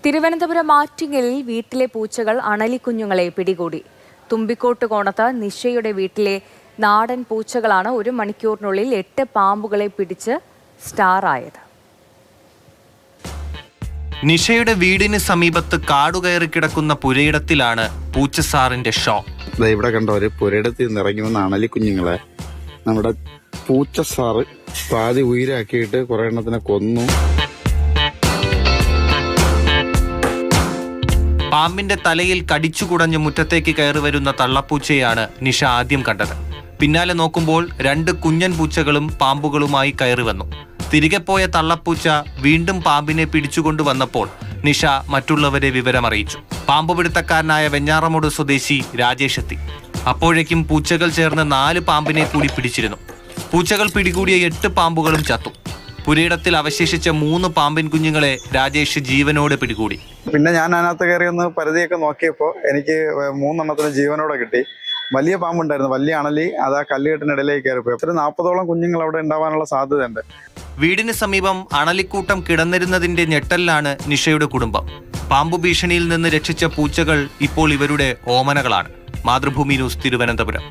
തിരുവനന്തപുരം ആറ്റിങ്ങലിൽ വീട്ടിലെ പൂച്ചകൾ അണലിക്കുഞ്ഞുങ്ങളെ പിടികൂടി. തുമ്പിക്കോട്ട് കോണത്ത് നിഷയുടെ വീട്ടിലെ നാടൻ പൂച്ചകളാണ് 1 മണിക്കൂറിനുള്ളിൽ 8 പാമ്പുകളെ പിടിച്ച് സ്റ്റാറായത്. നിഷയുടെ വീടിന് സമീപത്ത് കാടുകയറി കിടക്കുന്ന പുരയിടത്തിലാണ് പൂച്ചസാറിന്റെ ഷോ. ഇവിടെ കണ്ട ഒരു പുരയിടത്തിൽ നിന്ന് ഇറങ്ങി വന്ന അണലിക്കുഞ്ഞുങ്ങളെ നമ്മുടെ പൂച്ചസാറ് പാതി ഉയരാക്കിയിട്ട് കുറെ എണ്ണത്തിനെ കൊന്നു. പാമ്പിന്റെ തലയിൽ കടിച്ചുകുടഞ്ഞ് മുറ്റത്തേക്ക് കയറി വരുന്ന തള്ളപ്പൂച്ചയാണ് നിഷ ആദ്യം കണ്ടത്. പിന്നാലെ നോക്കുമ്പോൾ 2 കുഞ്ഞൻ പൂച്ചകളും പാമ്പുകളുമായി കയറി വന്നു. തിരികെ പോയ തള്ളപ്പൂച്ച വീണ്ടും പാമ്പിനെ പിടിച്ചുകൊണ്ടുവന്നപ്പോൾ നിഷ മറ്റുള്ളവരെ വിവരമറിയിച്ചു. പാമ്പുപിടുത്തക്കാരനായ വെഞ്ഞാറമൂട് സ്വദേശി രാജേഷ് എത്തി. അപ്പോഴേക്കും പൂച്ചകൾ ചേർന്ന് 4 പാമ്പിനെ കൂടി പിടിച്ചിരുന്നു. പൂച്ചകൾ പിടികൂടിയ 8 പാമ്പുകളും ചത്തു. പുരയിടത്തിൽ അവശേഷിച്ച 3 പാമ്പിൻ കുഞ്ഞുങ്ങളെ രാജേഷ് ജീവനോടെ പിടികൂടി. പിന്നെ ഞാൻ അതിനകത്ത് കയറി ഒന്ന് പരിധിയൊക്കെ നോക്കിയപ്പോൾ എനിക്ക് 3 എണ്ണത്തിന് ജീവനോടെ കിട്ടി. വലിയ പാമ്പുണ്ടായിരുന്നു, വലിയ അണലി. അത് ആ കല്ലുകെട്ടിനിടയിലേക്ക് കയറിപ്പോയി. 40ഓളം കുഞ്ഞുങ്ങൾ അവിടെ ഉണ്ടാവാനുള്ള സാധ്യതയുണ്ട്. വീടിന് സമീപം അണലിക്കൂട്ടം കിടന്നിരുന്നതിന്റെ ഞെട്ടലിലാണ് നിഷയുടെ കുടുംബം. പാമ്പു ഭീഷണിയിൽ നിന്ന് രക്ഷിച്ച പൂച്ചകൾ ഇപ്പോൾ ഇവരുടെ ഓമനകളാണ്. മാതൃഭൂമി ന്യൂസ്, തിരുവനന്തപുരം.